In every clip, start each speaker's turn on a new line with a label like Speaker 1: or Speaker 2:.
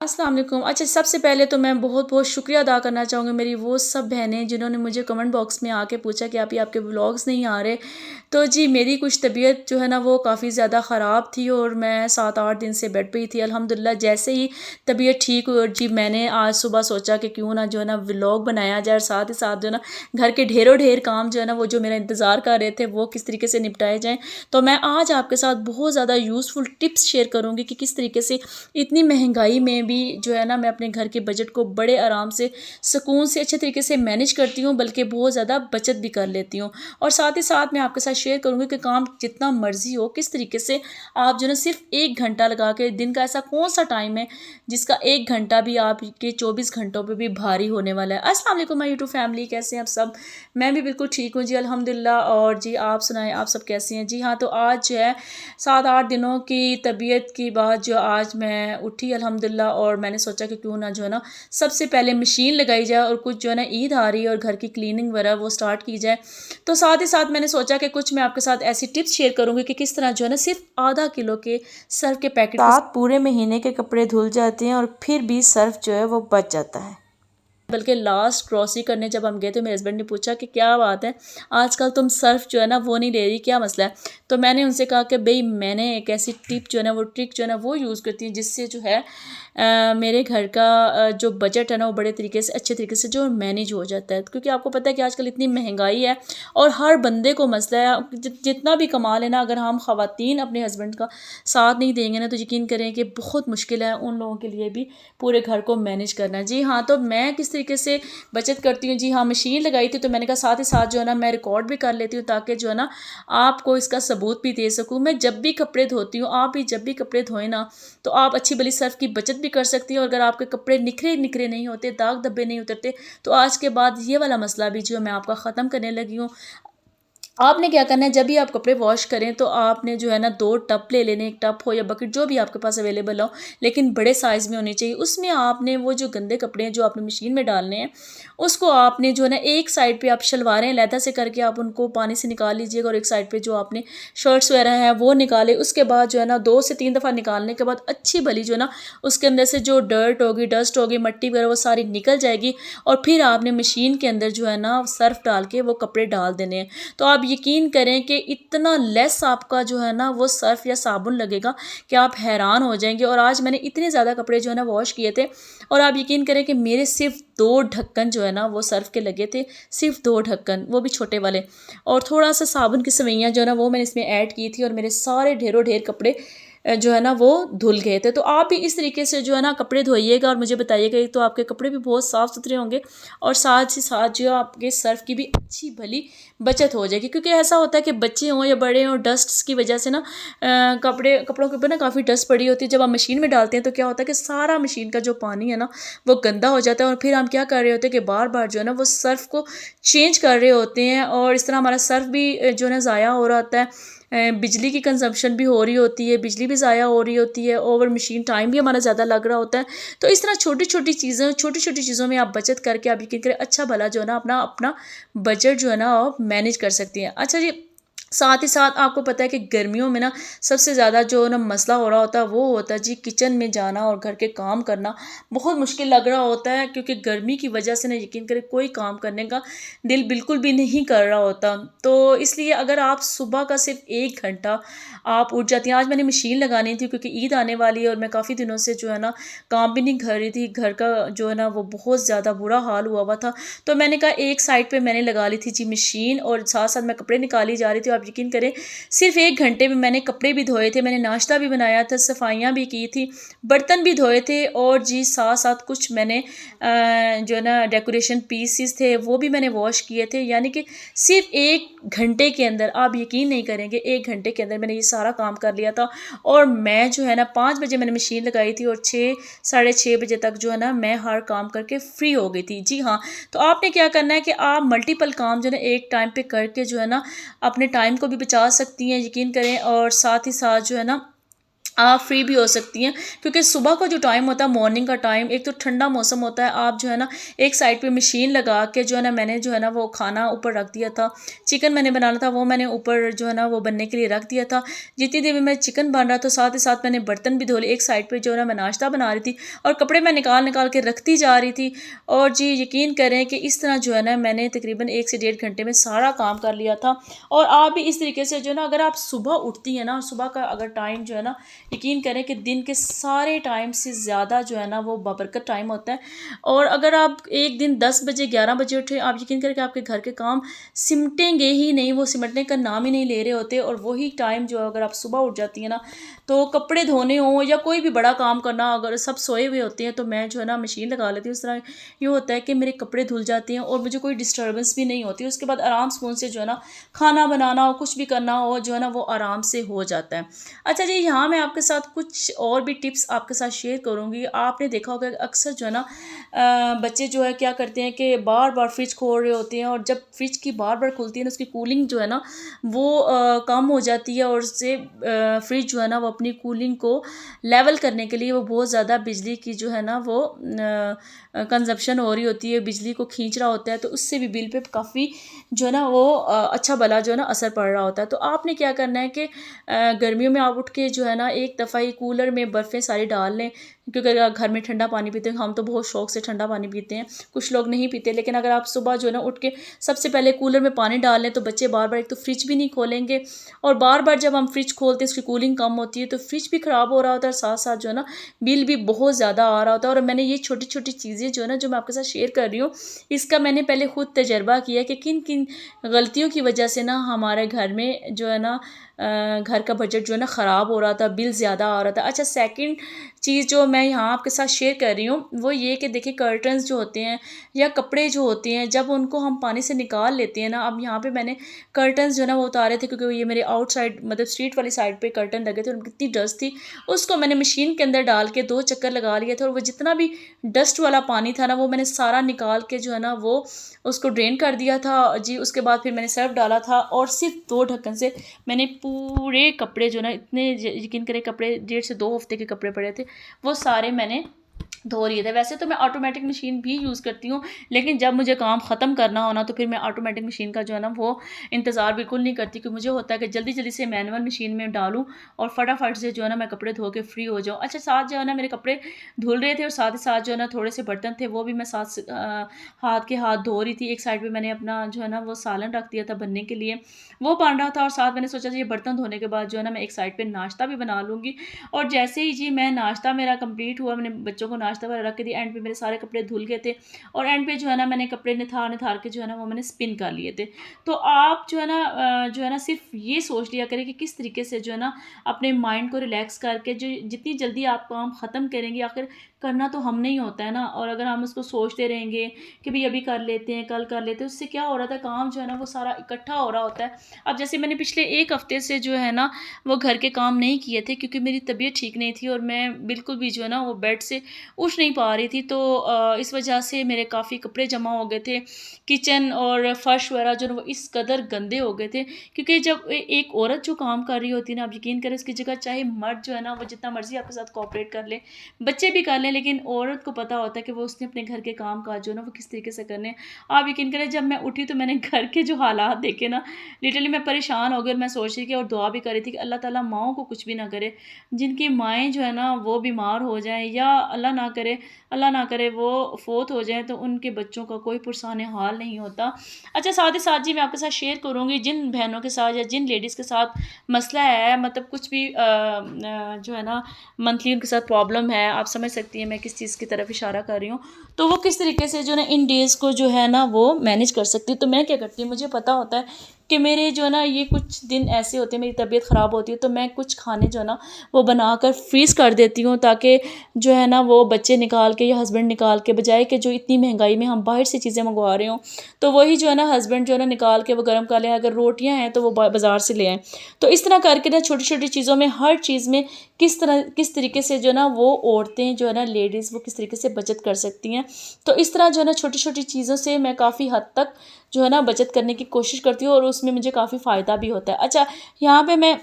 Speaker 1: अस्सलाम वालेकुम। अच्छा, सबसे पहले तो मैं बहुत-बहुत शुक्रिया अदा करना चाहूँगी मेरी वो सब बहनें जिन्होंने मुझे कमेंट बॉक्स में आके पूछा कि आपी आपके व्लॉग्स नहीं आ रहे। तो जी मेरी कुछ तबीयत जो है ना वो काफ़ी ज़्यादा ख़राब थी और मैं 7-8 दिन से बेड पे ही थी। अल्हम्दुलिल्लाह जैसे ही तबीयत ठीक हुई और जी मैंने आज सुबह सोचा कि क्यों ना जो है ना व्लॉग बनाया जाए और साथ ही साथ जो है ना घर के ढेरों ढेर काम जो है ना वो जो मेरा इंतज़ार कर रहे थे वो किस तरीके से निपटाए जाएँ। तो मैं आज आपके साथ बहुत ज़्यादा यूज़फुल टिप्स शेयर करूँगी कि किस तरीके से इतनी महंगाई में भी जो है ना मैं अपने घर के बजट को बड़े आराम से सुकून से अच्छे तरीके से मैनेज करती हूँ, बल्कि बहुत ज़्यादा बचत भी कर लेती हूँ। और साथ ही साथ मैं आपके साथ शेयर करूँगी कि काम जितना मर्ज़ी हो किस तरीके से आप जो है ना सिर्फ 1 घंटा लगा के, दिन का ऐसा कौन सा टाइम है जिसका 1 घंटा भी आपके 24 घंटों पे भी भारी होने वाला है। अस्सलाम वालेकुम माय यूट्यूब फैमिली, कैसे हैं आप सब? मैं भी बिल्कुल ठीक हूँ जी अल्हम्दुलिल्लाह। और जी आप सुनाएं, आप सब कैसे हैं? जी हाँ, तो आज जो है 7-8 दिनों की तबीयत के बाद जो आज मैं उठी अल्हम्दुलिल्लाह और मैंने सोचा कि क्यों ना जो है ना सबसे पहले मशीन लगाई जाए और कुछ जो है ना ईद आ रही है और घर की क्लीनिंग वगैरह वो स्टार्ट की जाए। तो साथ ही साथ मैंने सोचा कि कुछ मैं आपके साथ ऐसी टिप्स शेयर करूँगी कि किस तरह जो है ना सिर्फ आधा किलो के सर्फ के पैकेट के साथ पूरे महीने के कपड़े धुल जाते हैं और फिर भी सर्फ जो है वो बच जाता है। बल्कि लास्ट ग्रॉसरी करने जब हम गए तो मेरे हस्बैंड ने पूछा कि क्या बात है, आजकल तुम सर्फ जो है ना वो नहीं ले रही, क्या मसला है? तो मैंने उनसे कहा कि भाई मैंने एक ऐसी टिप जो है ना वो ट्रिक जो है ना वो यूज़ करती हूँ जिससे जो है मेरे घर का जो बजट है ना वो बड़े तरीके से अच्छे तरीके से जो मैनेज हो जाता है। क्योंकि आपको पता है कि आजकल इतनी महंगाई है और हर बंदे को मसला है, जितना भी कमा लेना अगर हम ख़वातीन अपने हस्बैंड का साथ नहीं देंगे ना तो यकीन करें कि बहुत मुश्किल है उन लोगों के लिए भी पूरे घर को मैनेज करना। जी हाँ, तो मैं किस तरीके से बचत करती हूँ, जी हाँ मशीन लगाई थी तो मैंने कहा साथ ही साथ जो है ना मैं रिकॉर्ड भी कर लेती हूँ ताकि जो है ना आपको इसका सबूत भी दे सकूँ। मैं जब भी कपड़े धोती हूँ, आप भी जब भी कपड़े धोएं ना तो आप अच्छी भली सर्फ की बचत भी कर सकती हैं। और अगर आपके कपड़े निखरे निखरे नहीं होते, दाग धब्बे नहीं उतरते, तो आज के बाद ये वाला मसला भी जो है मैं आपका ख़त्म करने लगी हूँ। आपने क्या करना है, जब भी आप कपड़े वॉश करें तो आपने जो है ना 2 टब ले लेने, एक टब हो या बकेट जो भी आपके पास अवेलेबल हो, लेकिन बड़े साइज़ में होनी चाहिए। उसमें आपने वो जो गंदे कपड़े हैं जो आपने मशीन में डालने हैं, उसको आपने जो है ना एक साइड पे आप शलवारें अलहदा से करके आप उनको पानी से निकाल लीजिएगा और एक साइड पे जो आपने शर्ट्स वगैरह हैं वो निकाले। उसके बाद जो है ना 2 से 3 दफ़ा निकालने के बाद अच्छी भली जो है ना उसके अंदर से जो डर्ट होगी, डस्ट होगी, मिट्टी वगैरह वो सारी निकल जाएगी और फिर आपने मशीन के अंदर जो है ना सर्फ़ डाल के वो कपड़े डाल देने हैं। तो आप यकीन करें कि इतना लेस आपका जो है ना वो सर्फ़ या साबुन लगेगा कि आप हैरान हो जाएंगे। और आज मैंने इतने ज़्यादा कपड़े जो है ना वॉश किए थे और आप यकीन करें कि मेरे सिर्फ 2 ढक्कन जो है ना वो सर्फ़ के लगे थे, सिर्फ 2 ढक्कन, वो भी छोटे वाले। और थोड़ा सा साबुन की सवैयाँ जो है ना वो मैंने इसमें ऐड की थी और मेरे सारे ढेरों ढेर कपड़े जो है ना वो धुल गए थे। तो आप भी इस तरीके से जो है ना कपड़े धोइएगा और मुझे बताइएगा, तो आपके कपड़े भी बहुत साफ़ सुथरे होंगे और साथ ही साथ जो आपके सर्फ़ की भी अच्छी भली बचत हो जाएगी। क्योंकि ऐसा होता है कि बच्चे हों या बड़े हों, डस्ट की वजह से ना कपड़ों के ऊपर ना काफ़ी डस्ट पड़ी होती है। जब आप मशीन में डालते हैं तो क्या होता है कि सारा मशीन का जो पानी है ना वो गंदा हो जाता है और फिर हम क्या कर रहे होते हैं कि बार बार जो है ना वो सर्फ़ को चेंज कर रहे होते हैं और इस तरह हमारा सर्फ़ भी जो है ना ज़ाया हो रहा होता है। बिजली की कंजम्पशन भी हो रही होती है, बिजली भी ज़ाया हो रही होती है और मशीन टाइम भी हमारा ज़्यादा लग रहा होता है। तो इस तरह छोटी-छोटी चीज़ों में आप बचत करके आप यकीन करें अच्छा भला जो है ना अपना अपना बजट जो है ना आप मैनेज कर सकती हैं। अच्छा जी, साथ ही साथ आपको पता है कि गर्मियों में ना सबसे ज़्यादा जो ना मसला हो रहा होता है वो होता है जी किचन में जाना और घर के काम करना बहुत मुश्किल लग रहा होता है। क्योंकि गर्मी की वजह से ना यकीन करें कोई काम करने का दिल बिल्कुल भी नहीं कर रहा होता। तो इसलिए अगर आप सुबह का सिर्फ 1 घंटा आप उठ जाती हैं। आज मैंने मशीन लगानी थी क्योंकि ईद आने वाली है और मैं काफ़ी दिनों से जो है ना काम भी नहीं कर रही थी, घर का जो है ना वो बहुत ज़्यादा बुरा हाल हुआ हुआ था। तो मैंने कहा एक साइड पे मैंने लगा ली थी जी मशीन और साथ साथ मैं कपड़े निकाली जा रही थी। आप यकीन करें सिर्फ 1 घंटे में मैंने कपड़े भी धोए थे, मैंने नाश्ता भी बनाया था, सफाइयाँ भी की थी, बर्तन भी धोए थे और जी साथ साथ कुछ मैंने जो है ना डेकोरेशन पीसीस थे वो भी मैंने वॉश किए थे। यानी कि सिर्फ 1 घंटे के अंदर, आप यकीन नहीं करेंगे, 1 घंटे के अंदर मैंने ये सारा काम कर लिया था। और मैं जो है ना 5 बजे मैंने मशीन लगाई थी और 6 साढ़े 6 बजे तक जो है ना मैं हर काम करके फ्री हो गई थी। जी हाँ, तो आपने क्या करना है कि आप मल्टीपल काम जो है ना एक टाइम पे करके जो है ना अपने टाइम को भी बचा सकती हैं, यकीन करें। और साथ ही साथ जो है ना आप फ्री भी हो सकती हैं, क्योंकि सुबह का जो टाइम होता है, मॉर्निंग का टाइम, एक तो ठंडा मौसम होता है। आप जो है ना एक साइड पे मशीन लगा के जो है ना, मैंने जो है ना वो खाना ऊपर रख दिया था। चिकन मैंने बनाना था, वो मैंने ऊपर जो है ना वो बनने के लिए रख दिया था। जितनी देर में मैं चिकन बन रहा था, साथ ही साथ मैंने बर्तन भी धो लिए। एक साइड पे जो है ना मैं नाश्ता बना रही थी और कपड़े मैं निकाल निकाल के रखती जा रही थी। और जी यकीन करें कि इस तरह जो है ना मैंने तकरीबन 1 से 1.5 घंटे में सारा काम कर लिया था। और आप भी इस तरीके से जो है ना, अगर आप सुबह उठती हैं ना, सुबह का अगर टाइम जो है ना, यकीन करें कि दिन के सारे टाइम से ज़्यादा जो है ना वो बाबरकत टाइम होता है। और अगर आप एक दिन 10 बजे 11 बजे उठे, आप यकीन करें कि आपके घर के काम सिमटेंगे ही नहीं, वो सिमटने का नाम ही नहीं ले रहे होते। और वही टाइम जो है, अगर आप सुबह उठ जाती हैं ना, तो कपड़े धोने हों या कोई भी बड़ा काम करना, अगर सब सोए हुए होते हैं तो मैं जो है ना मशीन लगा लेती हूँ। उस तरह ये होता है कि मेरे कपड़े धुल जाते हैं और मुझे कोई डिस्टर्बेंस भी नहीं होती। उसके बाद आराम सुकून से जो है ना खाना बनाना हो, कुछ भी करना हो, जो है ना वो आराम से हो जाता है। अच्छा जी, यहाँ मैं आपके साथ कुछ और भी टिप्स आपके साथ शेयर करूँगी। आपने देखा होगा कि अक्सर जो है ना बच्चे जो है क्या करते हैं कि बार बार फ्रिज खोल रहे होते हैं, और जब फ्रिज की बार बार खुलती है ना, उसकी कूलिंग जो है ना वो कम हो जाती है, और उससे फ्रिज जो है ना वो अपनी कूलिंग को लेवल करने के लिए वो बहुत ज़्यादा बिजली की जो है ना वो कंजप्शन हो रही होती है, बिजली को खींच रहा होता है। तो उससे भी बिल पे काफ़ी जो है ना वो अच्छा भला जो है ना असर पड़ रहा होता है। तो आपने क्या करना है कि गर्मियों में आप उठ के जो है ना एक दफ़ा ही कूलर में बर्फ़ें सारी डाल लें, क्योंकि अगर आप घर में ठंडा पानी पीते हैं, हम तो बहुत शौक से ठंडा पानी पीते हैं, कुछ लोग नहीं पीते। लेकिन अगर आप सुबह जो है ना उठ के सबसे पहले कूलर में पानी डाल लें, तो बच्चे बार बार एक तो फ्रिज भी नहीं खोलेंगे, और बार बार जब हम फ्रिज खोलते हैं उसकी कूलिंग कम होती है, तो फ्रिज भी ख़राब हो रहा होता है, और साथ साथ जो है ना बिल भी बहुत ज़्यादा आ रहा होता है। और मैंने ये छोटी छोटी चीज़ें जो है ना जो मैं आपके साथ शेयर कर रही हूँ, इसका मैंने पहले खुद तजर्बा किया कि किन किन गलतियों की वजह से ना हमारे घर में जो है ना घर का बजट जो है ना ख़राब हो रहा था, बिल ज़्यादा आ रहा था। अच्छा, सेकंड चीज़ जो मैं यहाँ आपके साथ शेयर कर रही हूँ वो ये कि देखिए, कर्टन्स जो होते हैं या कपड़े जो होते हैं, जब उनको हम पानी से निकाल लेते हैं ना, अब यहाँ पे मैंने कर्टन्स जो है ना वो उतारे थे, क्योंकि ये मेरे आउटसाइड मतलब स्ट्रीट वाली साइड पे कर्टन लगे थे, उनकी इतनी डस्ट थी, उसको मैंने मशीन के अंदर डाल के 2 चक्कर लगा लिए थे, और वो जितना भी डस्ट वाला पानी था ना वो मैंने सारा निकाल के जो है ना वो उसको ड्रेन कर दिया था जी। उसके बाद फिर मैंने सर्फ डाला था, और सिर्फ 2 ढक्कन से मैंने पूरे कपड़े जो ना, इतने यकीन करें कपड़े 1.5 से 2 हफ्ते के कपड़े पड़े थे, वो सारे मैंने धो लिए थे। वैसे तो मैं ऑटोमेटिक मशीन भी यूज़ करती हूँ, लेकिन जब मुझे काम ख़त्म करना हो ना, तो फिर मैं ऑटोमेटिक मशीन का जो है ना वो इंतज़ार बिल्कुल नहीं करती, कि मुझे होता है कि जल्दी जल्दी से मैनुअल मशीन में डालूँ और फटाफट से जो है ना मैं कपड़े धो के फ्री हो जाऊँ। अच्छा, साथ जो है ना मेरे कपड़े धुल रहे थे, और साथ ही साथ जो है ना थोड़े से बर्तन थे, वो भी मैं हाथ के हाथ धो रही थी। एक साइड पे मैंने अपना जो है ना वो सालन रख दिया था बनने के लिए, वो बन रहा था, और साथ मैंने सोचा ये बर्तन धोने के बाद जो है ना मैं एक साइड पे नाश्ता भी बना लूँगी। और जैसे ही जी मैं नाश्ता मेरा कंप्लीट हुआ, मैंने बच्चों को नाश्ता वगैरह रख के दिया, एंड पे मेरे सारे कपड़े धुल गए थे, और एंड पे जो है ना मैंने कपड़े निथार निथार के जो है ना वो मैंने स्पिन कर लिए थे। तो आप जो है ना सिर्फ ये सोच लिया करें कि किस तरीके से जो है ना अपने माइंड को रिलैक्स करके जो जितनी जल्दी आप काम ख़त्म करेंगे, आखिर करना तो हमने ही होता है ना। और अगर हम उसको सोचते रहेंगे कि भाई अभी कर लेते हैं, कल कर लेते हैं, उससे क्या हो रहा था, काम जो है ना वो सारा इकट्ठा हो रहा होता है। अब जैसे मैंने पिछले 1 हफ्ते से जो है ना वो घर के काम नहीं किए थे, क्योंकि मेरी तबीयत ठीक नहीं थी, और मैं बिल्कुल भी जो है ना वो बेड से उठ नहीं पा रही थी। तो इस वजह से मेरे काफ़ी कपड़े जमा हो गए थे, किचन और फर्श वगैरह जो है वो इस कदर गंदे हो गए थे। क्योंकि जब एक औरत जो काम कर रही होती है ना, आप यकीन करें उसकी जगह चाहे मर्द जो है ना वो जितना मर्जी आपके साथ कोऑपरेट कर ले, बच्चे भी कर लें, लेकिन औरत को पता होता है कि वो उसने अपने घर के काम काज जो है ना वो किस तरीके से करने हैं। आप यकीन करें, जब मैं उठी तो मैंने घर के जो हालात देखे ना, लिटरली मैं परेशान हो गई, और मैं सोच रही थी और दुआ भी कर रही थी कि अल्लाह ताला माओं को कुछ भी ना करे, जिनकी माएँ जो है ना वो बीमार हो जाएँ, या अल्लाह ना करे वो फ़ौत हो जाएँ, तो उनके बच्चों का कोई पुरसाने हाल नहीं होता। अच्छा, साथ ही साथ जी मैं आपके साथ शेयर करूँगी, जिन बहनों के साथ या जिन लेडीज़ के साथ मसला है, मतलब कुछ भी जो है ना मंथली उनके साथ प्रॉब्लम है, आप समझ सकती हैं मैं किस चीज़ की तरफ इशारा कर रही हूँ। तो वो किस तरीके से जो है ना इन डेज़ को जो है ना वो मैनेज कर सकती है। तो मैं क्या करती हूँ, मुझे पता होता है कि मेरे जो है ना ये कुछ दिन ऐसे होते हैं, मेरी तबीयत ख़राब होती है, तो मैं कुछ खाने जो है ना वो बनाकर फ्रीज़ कर देती हूँ, ताकि जो है ना वो बच्चे निकाल के या हस्बैंड निकाल के, बजाय कि जो इतनी महंगाई में हम बाहर से चीज़ें मंगवा रहे हों, तो वही जो है ना हस्बैंड जो है ना निकाल के वो गर्म कर लें। अगर रोटियां हैं तो वो बाज़ार से ले आएँ। तो इस तरह करके ना छोटी छोटी चीज़ों में, हर चीज़ में किस तरीके से जो है ना वो औरतें जो है ना लेडीज़ वो किस तरीके से बचत कर सकती हैं। तो इस तरह जो है ना छोटी छोटी चीज़ों से मैं काफ़ी हद तक जो है ना बचत करने की कोशिश करती हूँ, और उसमें मुझे काफ़ी फ़ायदा भी होता है। अच्छा, यहाँ पे मैं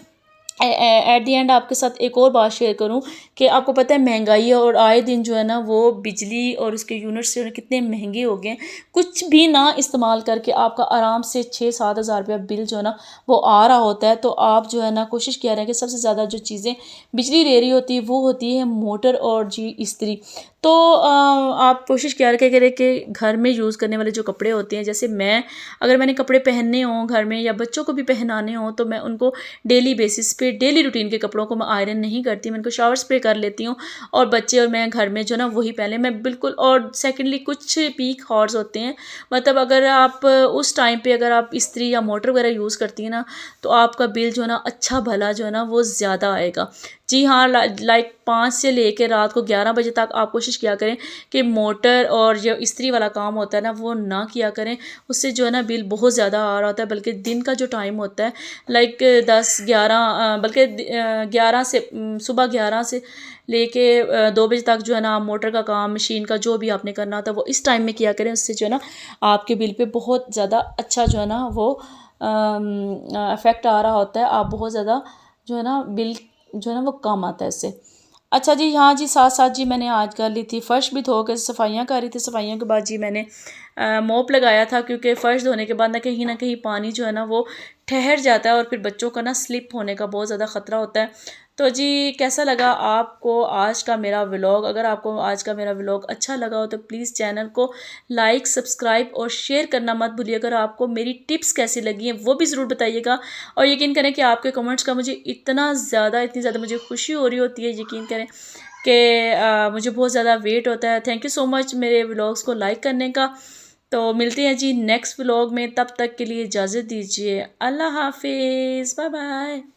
Speaker 1: एट द एंड आपके साथ एक और बात शेयर करूं कि आपको पता है महंगाई है और आए दिन जो है ना वो बिजली और उसके यूनिट्स जो है ना कितने महंगे हो गए हैं। कुछ भी ना इस्तेमाल करके आपका आराम से 6-7 हज़ार रुपया बिल जो है ना वो आ रहा होता है। तो आप जो है ना कोशिश किया रहे कि सबसे ज़्यादा जो चीज़ें बिजली ले रही होती है वो होती है मोटर और जी इस्त्री। तो आप कोशिश किया करें कि घर में यूज़ करने वाले जो कपड़े होते हैं, जैसे अगर मैंने कपड़े पहनने हों घर में या बच्चों को भी पहनाने हों तो मैं उनको डेली बेसिस पे डेली रूटीन के कपड़ों को मैं आयरन नहीं करती, मैं उनको शावर स्प्रे कर लेती हूँ और बच्चे और मैं घर में जो ना वही पहले मैं बिल्कुल। और सेकेंडली कुछ पीक हॉर्स होते हैं, मतलब अगर आप उस टाइम पे अगर आप इस्त्री या मोटर वगैरह यूज़ करती हैं ना तो आपका बिल जो है ना अच्छा भला जो है ना वो ज़्यादा आएगा। जी हाँ, लाइक 5 से लेकर रात को 11 बजे तक आप कोशिश किया करें कि मोटर और जो इस्त्री वाला काम होता है ना वो ना किया करें, उससे जो है ना बिल बहुत ज़्यादा आ रहा होता है। बल्कि दिन का जो टाइम होता है लाइक 10-11 बल्कि 11 से सुबह 11 से लेके 2 बजे तक जो है ना मोटर का काम मशीन का जो भी आपने करना होता है वो इस टाइम में किया करें। उससे जो है ना आपके बिल पे बहुत ज़्यादा अच्छा जो है ना वो इफ़ेक्ट आ रहा होता है। आप बहुत ज़्यादा जो है ना बिल जो है ना वो कम आता है इससे। अच्छा जी, हाँ जी, साथ साथ जी मैंने आज कर ली थी फ़र्श भी धो के सफाइयाँ कर रही थी। सफाइयों के बाद जी मैंने मोप लगाया था, क्योंकि फ़र्श धोने के बाद ना कहीं पानी जो है ना वो ठहर जाता है और फिर बच्चों का ना स्लिप होने का बहुत ज़्यादा ख़तरा होता है। तो जी कैसा लगा आपको आज का मेरा व्लॉग? अगर आपको आज का मेरा व्लॉग अच्छा लगा हो तो प्लीज़ चैनल को लाइक, सब्सक्राइब और शेयर करना मत भूलिए। अगर आपको मेरी टिप्स कैसी लगी हैं वो भी ज़रूर बताइएगा। और यकीन करें कि आपके कमेंट्स का मुझे इतनी ज़्यादा मुझे खुशी हो रही होती है, यकीन करें कि मुझे बहुत ज़्यादा वेट होता है। थैंक यू सो मच मेरे व्लॉग्स को लाइक करने का। तो मिलते हैं जी नेक्स्ट व्लॉग में, तब तक के लिए इजाज़त दीजिए। अल्लाह हाफिज़, बाय बाय।